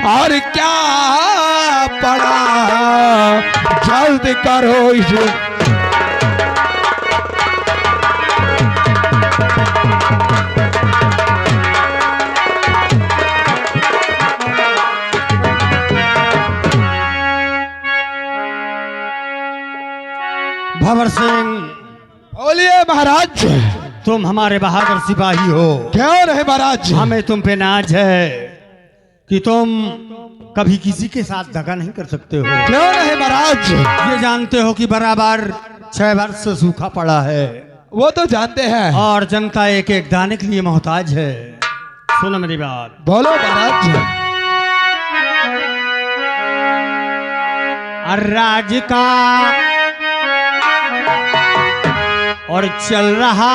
और क्या पड़ा जल्द करो इसे। भंवर सिंह, बोलिए महाराज। तुम हमारे बहादुर सिपाही हो। क्यों नहीं महाराज? हमें तुम पे नाज है कि तुम कभी किसी के साथ दगा नहीं कर सकते हो। क्यों नहीं महाराज? ये जानते हो कि बराबर 6 वर्ष से सूखा पड़ा है। वो तो जानते हैं। और जनता एक एक दाने के लिए मोहताज है। सुनो मेरी बात। बोलो महाराज। राज का और चल रहा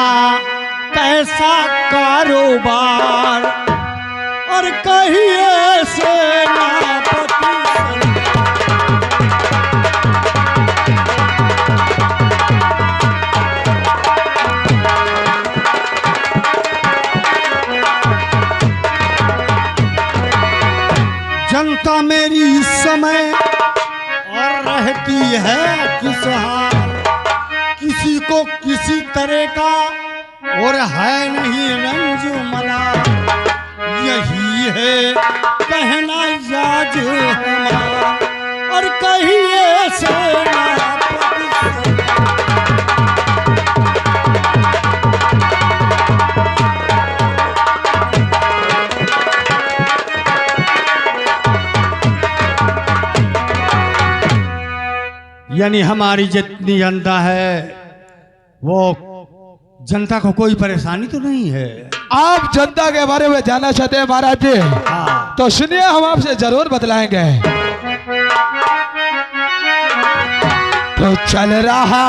कैसा कारोबार, और कहिए सेनापति जनता मेरी इस समय और रहती है किस हाल, किसी को किसी तरह का और है नहीं रंज मला। यही है कहना याज हमारा, और कहिए सेनापति यानी हमारी जितनी जनता है वो जनता को कोई परेशानी तो नहीं है। आप जनता के बारे में जानना चाहते हैं महाराज जी? हाँ। तो सुनिए, हम आपसे जरूर बतलाएंगे। तो चल रहा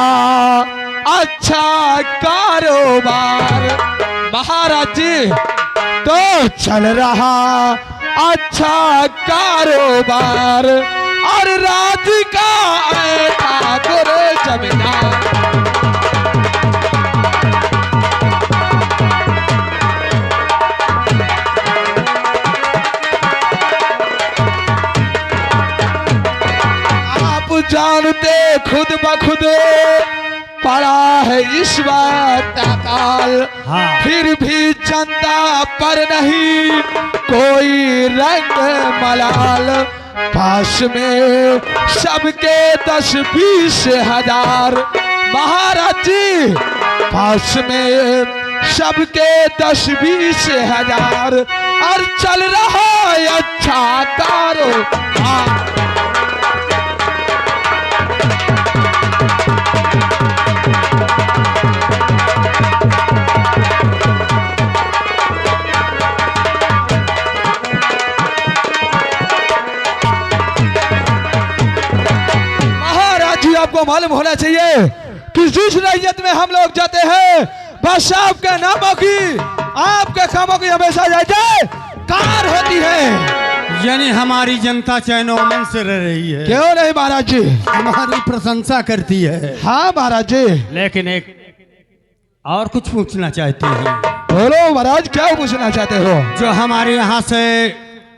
अच्छा कारोबार महाराज जी, तो चल रहा अच्छा कारोबार, और राज का ठाकुर जमींदार। आप जानते खुद बखुद पड़ा है ईश्वर का काल। हाँ। फिर भी जनता पर नहीं कोई रंग मलाल। पास में सबके 10-20 हजार महाराज जी, पास में सबके 10-20 हजार, और चल रहा है अच्छा कारोबार। आपको मालूम होना चाहिए कि जिस रैयत में हम लोग जाते हैं, बस आपके नामों की, आपके कामों की हमेशा जय कार होती है। यानी हमारी जनता चैन और अमन से रह रही है। क्यों नहीं महाराज जी? हमारी प्रशंसा करती है। हाँ महाराज जी। लेकिन एक और कुछ पूछना चाहते हैं। बोलो महाराज, क्या पूछना चाहते हो? जो हमारे यहाँ से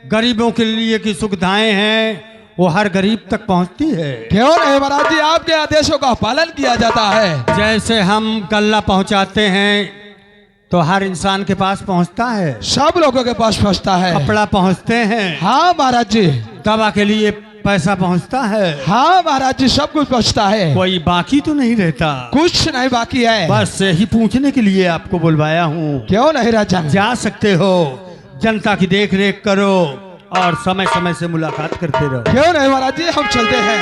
गरीबों के लिए की सुविधाएं हैं वो हर गरीब तक पहुँचती है। क्यों नहीं महाराज जी? आपके आदेशों का पालन किया जाता है। जैसे हम गल्ला पहुँचाते हैं तो हर इंसान के पास पहुँचता है, सब लोगों के पास पहुँचता है। कपड़ा पहुँचते हैं। हाँ महाराज जी। दवा के लिए पैसा पहुँचता है। हाँ महाराज जी, सब कुछ पहुँचता है। कोई बाकी तो नहीं रहता। कुछ नहीं बाकी है। बस यही पूछने के लिए आपको बुलवाया हूँ। क्यों नहीं राजा? जा सकते हो, जनता की देख रेख करो और समय समय से मुलाकात करते रहो। क्यों नहीं महाराज जी, हम चलते हैं।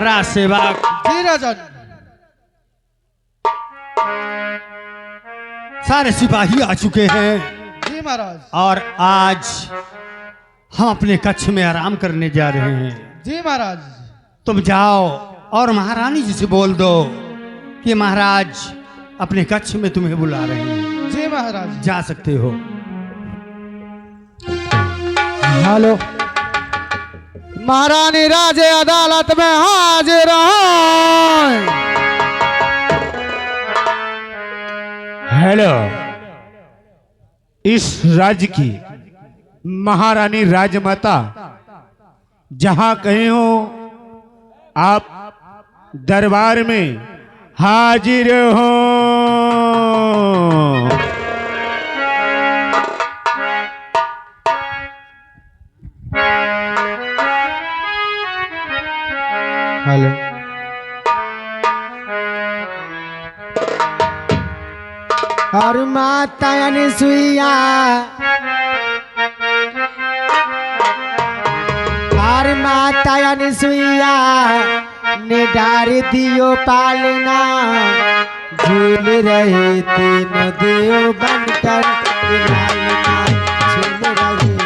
राज सेवक जी राजन। सारे सिपाही आ चुके हैं जी महाराज। और आज हम अपने कक्ष में आराम करने जा रहे हैं। जी महाराज। तुम जाओ और महारानी जी से बोल दो कि महाराज अपने कक्ष में तुम्हें बुला रहे हैं। जी महाराज। जा सकते हो। हेलो महारानी राजे अदालत में हाजिर हैं। हेलो, इस राज्य की महारानी राजमाता जहां कहीं हो, आप दरबार में हाजिर हो। हेलो और माता अनसुईया और माता अनसुईया ने डार दियो पालना, झूल रहे तीन देव बनकर लालना, झूल रहे।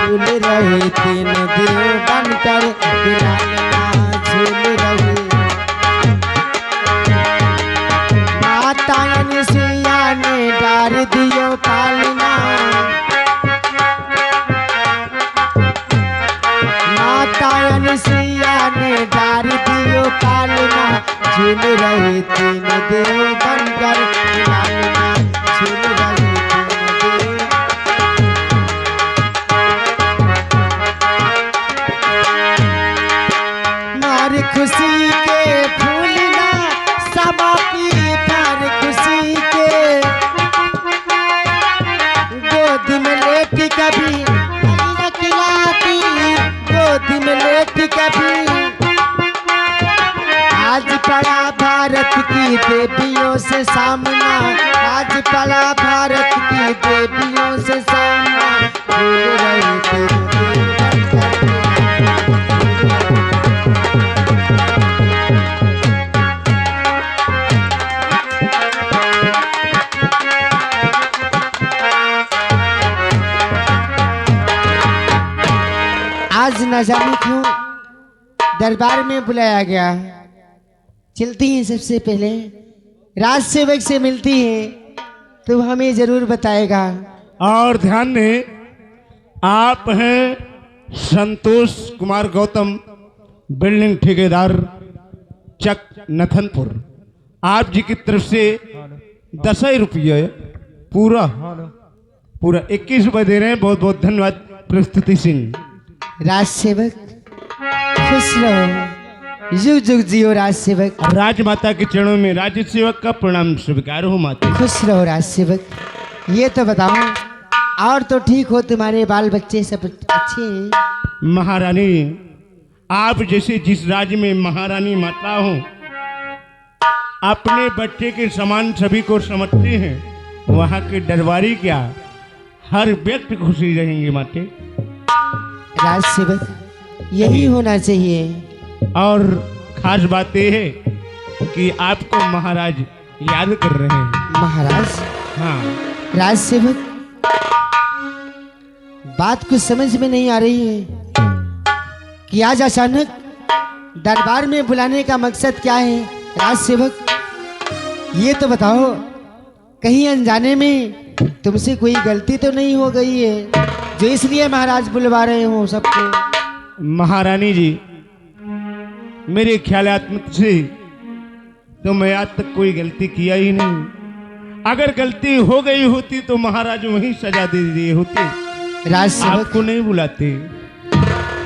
झूल रहे तीन देव बनकर लालना, झूल रहे। माता अनसुईया ने डार दियो पालना, माता अनसुईया ने डार दियो पालना, झूल रहे तीन देव बनकर लालना, झूल रहे तीन देव। मार खुशी के फूलना सबा की तार खुशी के, गोद में लेट कभी नहीं खिलाती, गोद में लेट कभी। आज पड़ा भारत की देवियों से सामना, आज पड़ा भारत की देवियों से सामना, भूल रहे थे आज न जाने क्यों दरबार में बुलाया गया। चलती हैं सबसे पहले राज सेवक से मिलती है तो हमें जरूर बताएगा। और ध्यान दें, आप हैं संतोष कुमार गौतम, बिल्डिंग ठेकेदार, चक नथनपुर। आप जी की तरफ से 10 रुपये पूरा 21 रुपये दे रहे हैं। बहुत बहुत धन्यवाद प्रस्तुति सिंह। राज सेवक खुश रहो, युग युग जियो राज सेवक। राजमाता के चरणों में राज्य सेवक का प्रणाम स्वीकार हो माता। खुश रहो राज सेवक। ये तो बताओ, और तो ठीक हो, तुम्हारे बाल बच्चे सब अच्छे हैं? महारानी, आप जैसे जिस राज्य में महारानी माता हो, अपने बच्चे के समान सभी को समझते हैं, वहाँ के दरबारी क्या हर व्यक्ति खुशी रहेंगे माते। राज सेवक यही होना चाहिए। और खास बात यह है कि आपको महाराज याद कर रहे हैं। महाराज? हाँ राज सेवक, बात कुछ समझ में नहीं आ रही है कि आज अचानक दरबार में बुलाने का मकसद क्या है। राज सेवक ये तो बताओ, कहीं अनजाने में तुमसे कोई गलती तो नहीं हो गई है जो इसलिए महाराज बुलवा रहे हो सबको? महारानी जी, मेरे ख्यालात से तो मैं आज तक कोई गलती किया ही नहीं। अगर गलती हो गई होती तो महाराज वहीं सजा दे दिए होते। राज सेवक आपको नहीं बुलाते।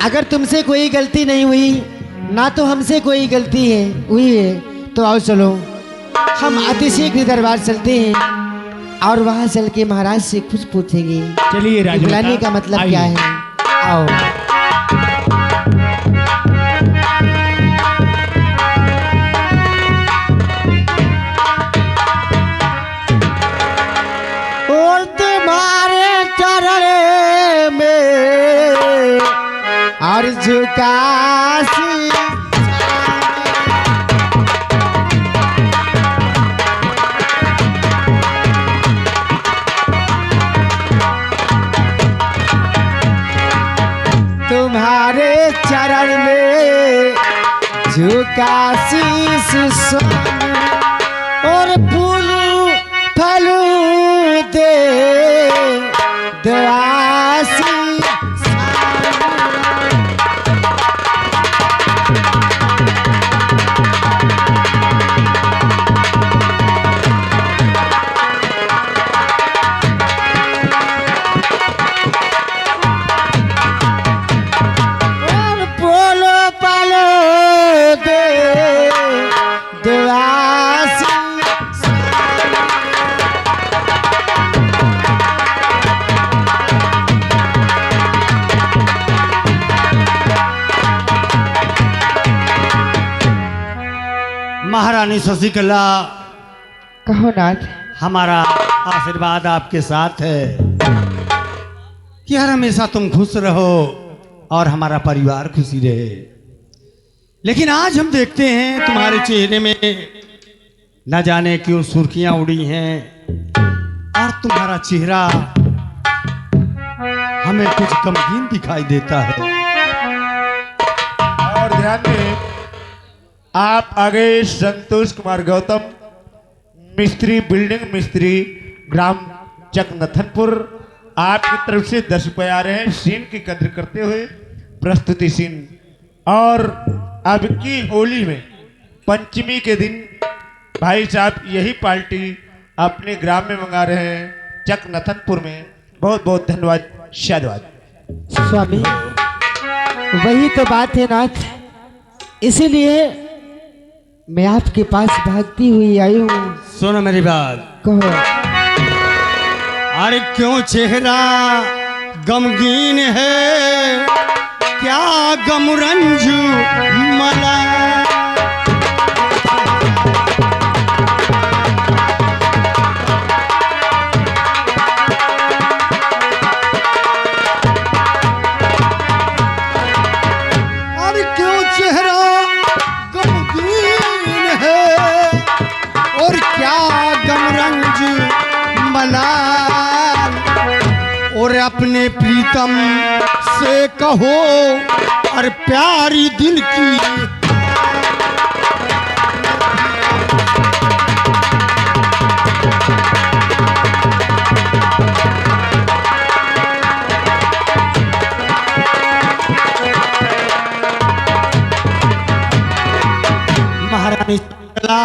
अगर तुमसे कोई गलती नहीं हुई, ना तो हमसे कोई गलती हुई है, तो आओ चलो हम अतिशीघ्र दरबार चलते हैं और वहां चल के महाराज से कुछ पूछेंगे। चलिए राजमाता, बुलाने का मतलब क्या है? आओ। और तुम्हारे चरण में और झुकासी काशीस स्वामी और फूलू फलू दे दयासी और बोलो पालो दे दयासी महारानी शशिकला, कहो नाथ। हमारा आशीर्वाद आपके साथ है कि हर हमेशा तुम खुश रहो और हमारा परिवार खुशी रहे। लेकिन आज हम देखते हैं तुम्हारे चेहरे में न जाने क्यों सुर्खियां उड़ी हैं और तुम्हारा चेहरा हमें कुछ गमगीन दिखाई देता है। और ध्यान दें, आप आगे संतोष कुमार गौतम, मिस्त्री, बिल्डिंग मिस्त्री, ग्राम चकनथनपुर, आपकी तरफ से 10 रुपये आ रहे हैं सीन की कद्र करते हुए प्रस्तुति सीन। और अब की होली में पंचमी के दिन भाई साहब यही पार्टी अपने ग्राम में मंगा रहे हैं चकनथनपुर में। बहुत बहुत धन्यवाद, शादवाद। स्वामी वही तो बात है नाथ, इसीलिए मैं आपके पास भागती हुई आई हूँ। सुनो मेरी बात। कहो। अरे क्यों चेहरा गमगीन है, क्या गमरंजू मला। अरे क्यों चेहरा गमगीन है और क्या गमरंज मलाल। और अपने प्रीतम से कहो और प्यारी दिल की महारानी शशिकला,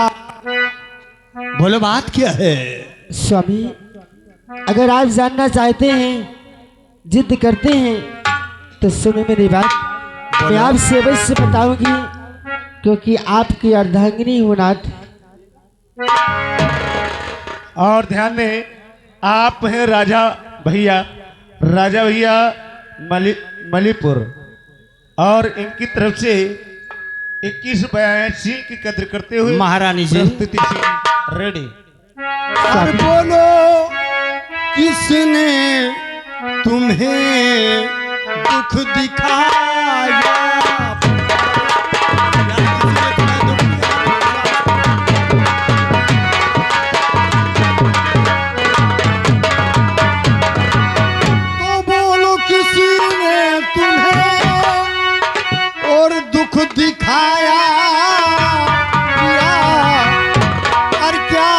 बोलो बात क्या है। स्वामी अगर आप जानना चाहते हैं, जिद करते हैं, तो सुनो मेरी बात। मैं आपसे अवश्य बताऊंगी क्योंकि आपकी अर्धांगिनी हूं नाथ। और ध्यान दें, आप हैं राजा भैया मलीपुर, और इनकी तरफ से 21 रुपया है सिंह की कद्र करते हुए महारानी जी। प्रस्तुति सिंह रेडी। और बोलो किसने तुम्हें दुख दिखाया। तो बोलो किसी ने तुम्हें और दुख दिखाया और क्या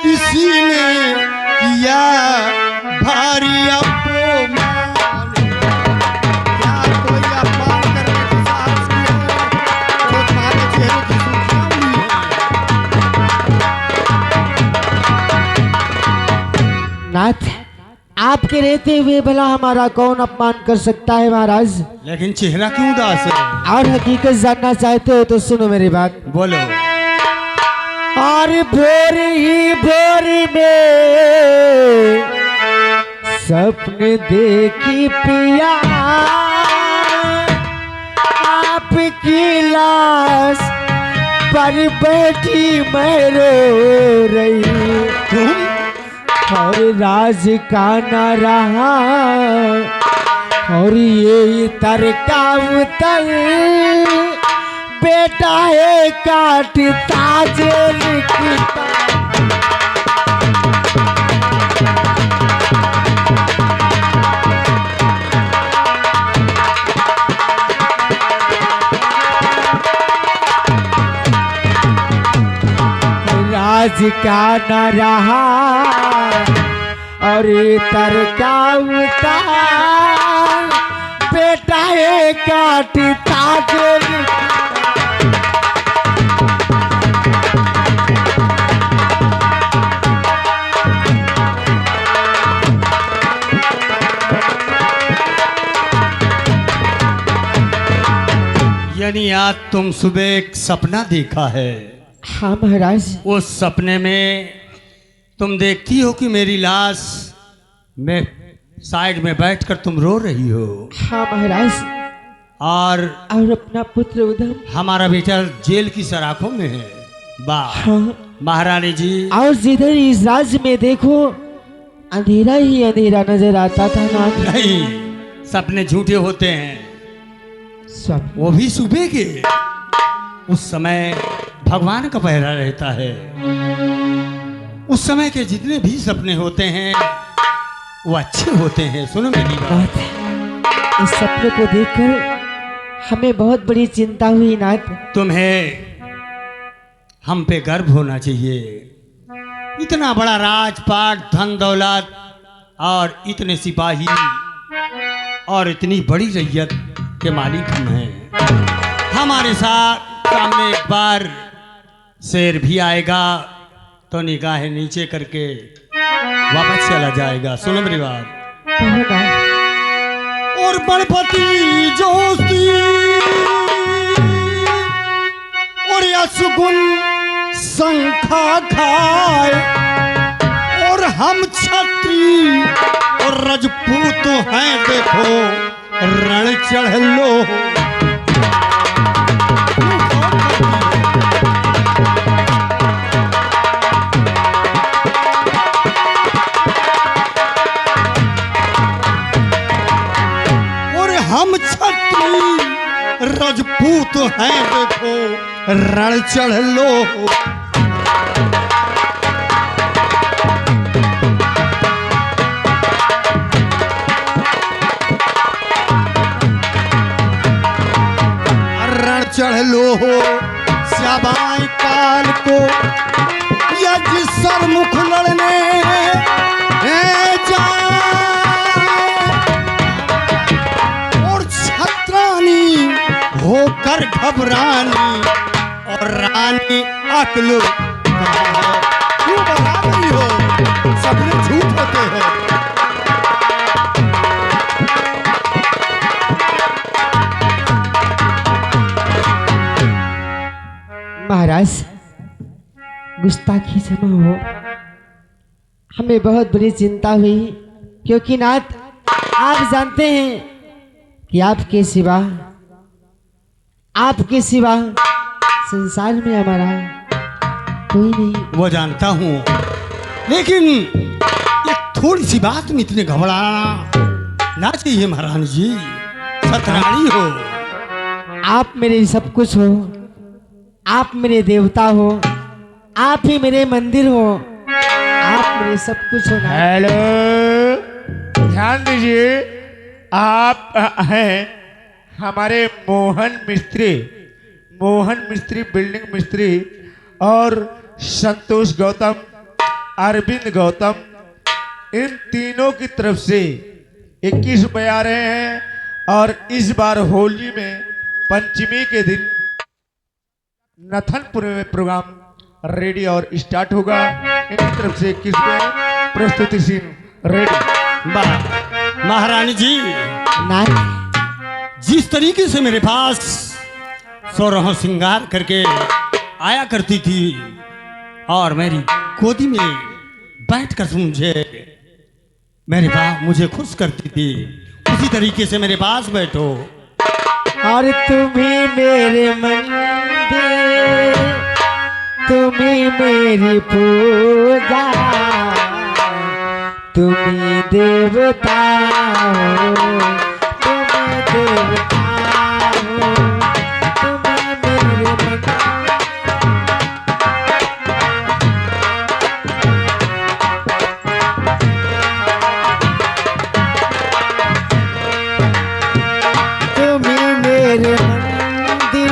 किसी ने किया भारी अपमान। क्या कोई अपमान करने की साहस की है जो तुम्हारे चेहरे की सुर्खियां हुई है। नाथ आपके रहते हुए भला हमारा कौन अपमान कर सकता है महाराज। लेकिन चेहरा क्यों उदास है। और हकीकत जानना चाहते हो तो सुनो मेरी बात। बोलो। और भोर ही भोर में सपने देखी पिया, आपकी लाश पर बैठी मैं रो रही। तुम और राज का न रहा और ये तरका उतर बेटा है काटता जेल की आज का न रहा और इतर क्या उतार, बेटा ये काटता गोली। यानी आज तुम सुबह एक सपना देखा है। हाँ महाराज। उस सपने में तुम देखती हो कि मेरी लाश में साइड में बैठकर तुम रो रही हो। हाँ महाराज। और अपना पुत्र उधम, हमारा बेटा जेल की सराखों में है। वाह हाँ महारानी जी। और जिधर इस राज्य में देखो अंधेरा ही अंधेरा नजर आता था ना। नहीं, सपने झूठे होते हैं, स्वप्न। वो भी सुबह के। उस समय भगवान का पहरा रहता है। उस समय के जितने भी सपने होते हैं वो अच्छे होते हैं। सुनो मेरी बात। इस सपने को देखकर हमें बहुत बड़ी चिंता हुई नाथ। तुम्हें हम पे गर्व होना चाहिए। इतना बड़ा राजपाट, धन दौलत और इतने सिपाही और इतनी बड़ी रैयत के मालिक हम हैं। हमारे साथ सामने एक बार शेर भी आएगा तो निगाहें नीचे करके वापस चला जाएगा। सुनो मेरी बात। और बड़पति जोशी और यसगुन शंखा खाए और हम छत्री और रजपूत हैं, देखो रण चढ़ लो। और हम छत्री रजपूत हैं, देखो रण चढ़ लो। चढ़ लो हो श्याबाई काल को, या जिस सर मुख लड़ने और छत्रानी होकर घबरानी और रानी अकल क्यों बता रही हो? सपने झूठ होते हैं। महाराज गुस्ताखी क्षमा हो, हमें बहुत बड़ी चिंता हुई, क्योंकि नाथ आप जानते हैं कि आपके सिवा संसार में हमारा कोई नहीं। वो जानता हूँ, लेकिन एक थोड़ी सी बात में इतने घबराना ना चाहिए महारानी जी। सतरानी हो, आप मेरे सब कुछ हो, आप मेरे देवता हो, आप ही मेरे मंदिर हो, आप मेरे सब कुछ हो। हेलो, ध्यान दीजिए, आप हैं हमारे मोहन मिस्त्री बिल्डिंग मिस्त्री और संतोष गौतम, अरविंद गौतम, इन तीनों की तरफ से 21 रुपये आ रहे हैं। और इस बार होली में पंचमी के दिन नथनपुर में प्रोग्राम रेडी और स्टार्ट होगा। इनकी तरफ से 21 रुपये प्रस्तुति सीन रेडी। महारानी जी, जिस तरीके से मेरे पास सोरह श्रृंगार करके आया करती थी और मेरी गोदी में बैठकर मुझे खुश करती थी, उसी तरीके से मेरे पास बैठो। और तुम्ही मेरे मंदिर, तुम्ही मेरी पूजा, तुम्ही देवता हो, तुम्ही देवता हो, तुम्ही मेरे मंदिर,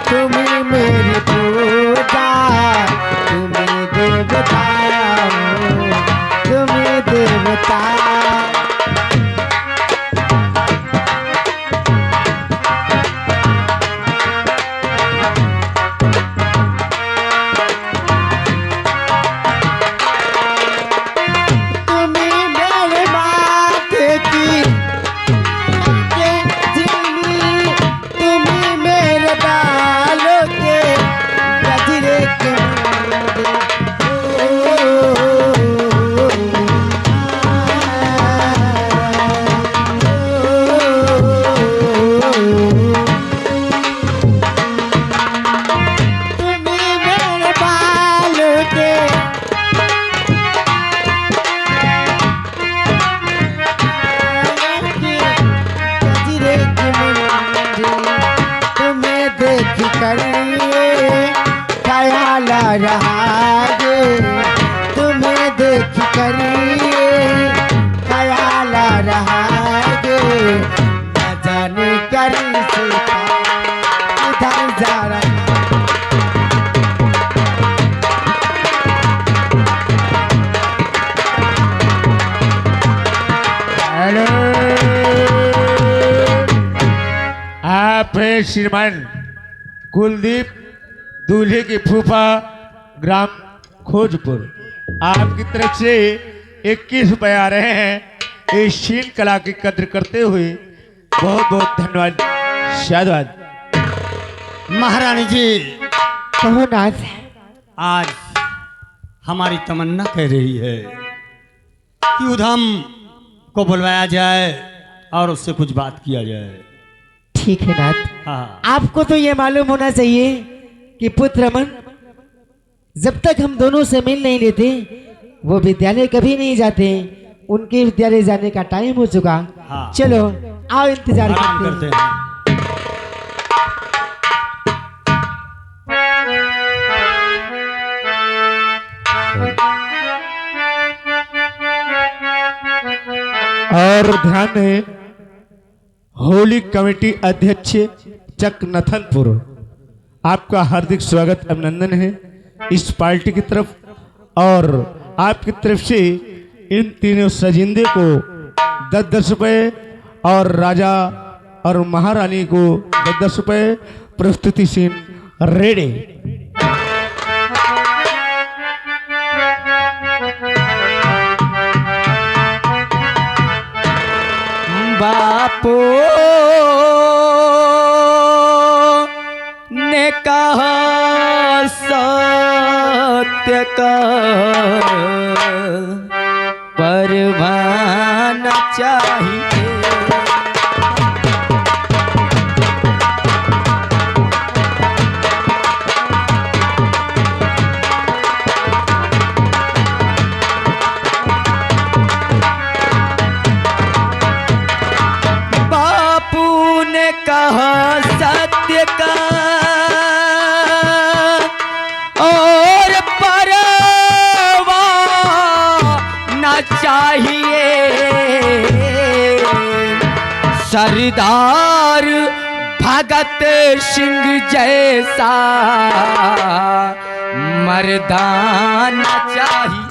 तुम्ही मेरी पूजा, तुम्ही करिए ख्याल रहा गे न जाने करी से इधर जा रहा हेलो, आप हैं श्रीमान कुलदीप दूल्हे की फूफा ग्राम खोजपुर। आपकी तरफ से 21 रुपए आ रहे हैं। इस शील कला की कद्र करते हुए बहुत बहुत धन्यवाद, शाबाश। महारानी जी, कहो नाथ। आज हमारी तमन्ना कह रही है कि उधम को बुलवाया जाए और उससे कुछ बात किया जाए। ठीक है नाथ। हाँ, आपको तो ये मालूम होना चाहिए कि पुत्र रमन जब तक हम दोनों से मिल नहीं लेते वो विद्यालय कभी नहीं जाते। उनके विद्यालय जाने का टाइम हो चुका। हाँ। चलो आओ इंतजार आराम करते करते हैं। हैं। और ध्यान दें, होली कमेटी अध्यक्ष चक नथनपुर, आपका हार्दिक स्वागत अभिनंदन है इस पार्टी की तरफ। और आपकी तरफ से इन तीनों सजिंदे को 10-10 रुपए और राजा और महारानी को 10-10 रुपए प्रस्तुति सीन रेडी। बापू ने कहा सत्य का परवाना चाहिए। कहा सत्य का और परवाना चाहिए। सरदार भगत सिंह जैसा मर्दाना चाहिए।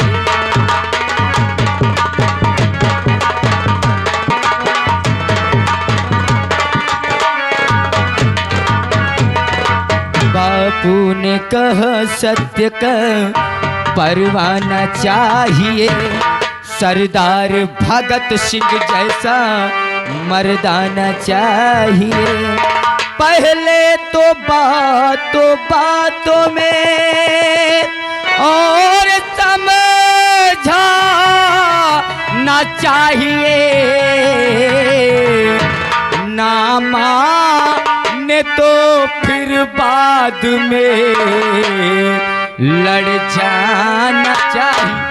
बापू ने कहा सत्य का परवाना चाहिए। सरदार भगत सिंह जैसा मर्दाना चाहिए। पहले तो बातों में और समझाना चाहिए। ना माने तो फिर बाद में लड़ जाना चाहिए।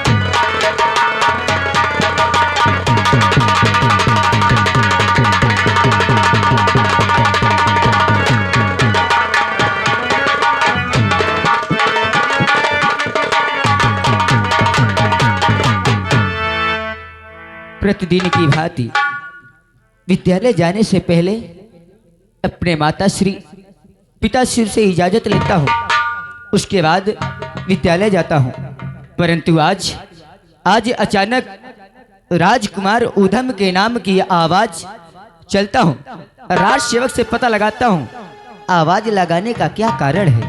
प्रतिदिन की भांति विद्यालय जाने से पहले अपने माताश्री पिताश्री से इजाजत लेता हूँ, उसके बाद विद्यालय जाता हूँ। परंतु आज अचानक राजकुमार ऊधम के नाम की आवाज चलता हूँ। राज सेवक से पता लगाता हूँ आवाज लगाने का क्या कारण है।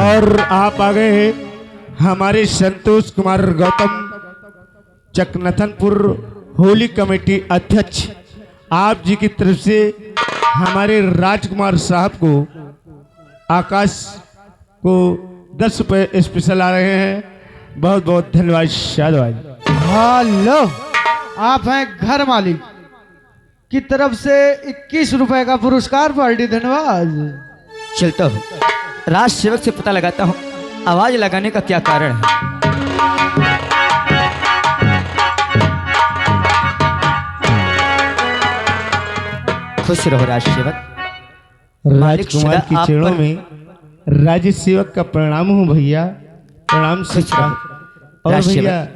और आप आ गए हैं हमारे संतोष कुमार गौतम चकनथनपुर होली कमेटी अध्यक्ष। आप जी की तरफ से हमारे राजकुमार साहब को आकाश को 10 रुपये स्पेशल आ रहे हैं। बहुत बहुत धन्यवाद, शाबाश। हेलो, आप हैं घर मालिक की तरफ से 21 रुपए का पुरस्कार पार्टी। धन्यवाद। चलता हूँ, राज सेवक से पता लगाता हूँ आवाज लगाने का क्या कारण है। खुश रहो राज सेवक। राजकुमार की आप चरणों पर- में राज्य सेवक का प्रणाम हूँ भैया, प्रणाम खुश सीखा। रहो और राज भैया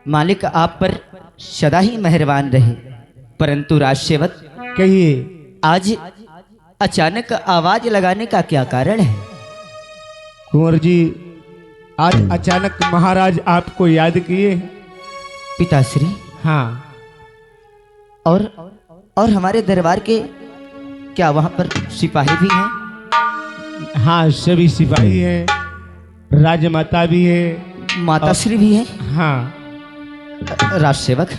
मालिक आप पर सदा ही मेहरबान रहे। परंतु राजसेवक, कहिए। आज अचानक आवाज लगाने का क्या कारण है? कुंवर जी, आज अचानक महाराज आपको याद किए। पिताश्री, हाँ। और हमारे दरबार के क्या वहां पर सिपाही भी हैं? हाँ, सभी सिपाही हैं, राजमाता भी है, माताश्री भी है। हाँ। राजसेवक,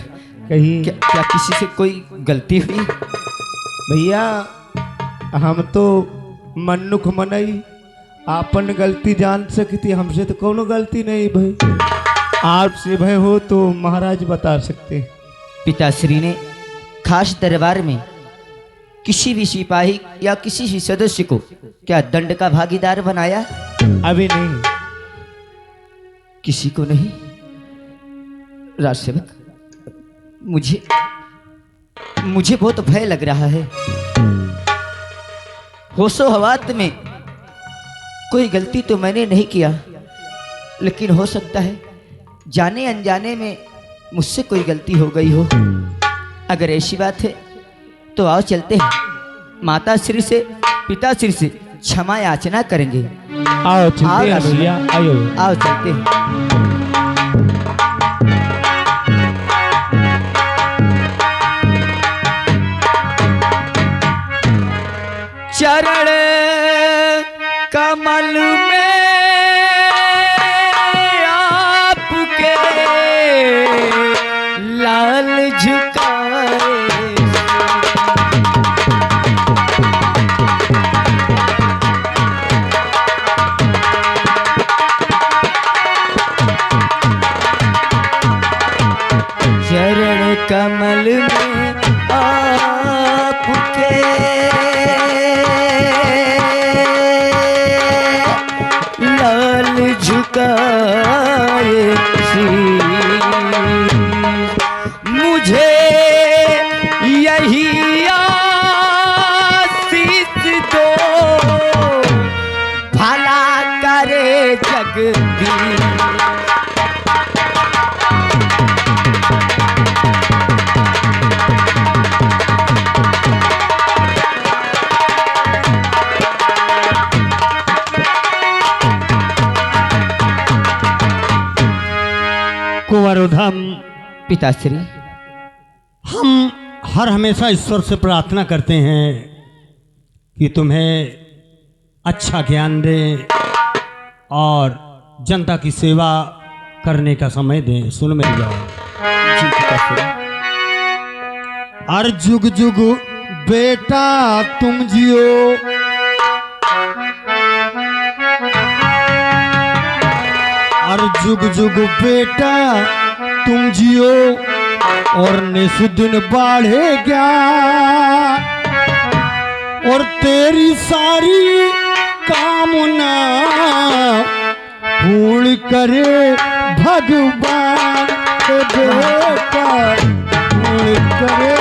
कहिए। क्या किसी से कोई गलती हुई? भैया, हम तो मन्नुख मनई आपन गलती जान सकती, हमसे तो कोनो गलती नहीं भाई। आपसे भय हो तो महाराज बता सकते। पिताश्री ने खास दरबार में किसी भी सिपाही या किसी भी सदस्य को क्या दंड का भागीदार बनाया? अभी नहीं। किसी को नहीं? राजसेवक, मुझे बहुत भय लग रहा है। होशो हवात में कोई गलती तो मैंने नहीं किया, लेकिन हो सकता है जाने अनजाने में मुझसे कोई गलती हो गई हो। अगर ऐसी बात है तो आओ चलते हैं, माता श्री से पिताश्री से क्षमा याचना करेंगे। आओ चलते हैं भैया, आयो। आओ चलते हैं। चरण कमल में आपके लाल झुकाए, चरण कमल में आपके लाल झुकाए मुझे यही आशीष दो, भला करे जगदीश। कुंवर उधम, पिताश्री, हम हर हमेशा ईश्वर से प्रार्थना करते हैं कि तुम्हें अच्छा ज्ञान दे और जनता की सेवा करने का समय दें। सुन मेरी बात। जी पिताश्री। हर जुग जुग बेटा तुम जियो, हर जुग जुग बेटा तुम जियो और निस्दिन बढ़े ज्ञान, और तेरी सारी कामना पूर्ण करे भगवान। बेटा पूर्ण करे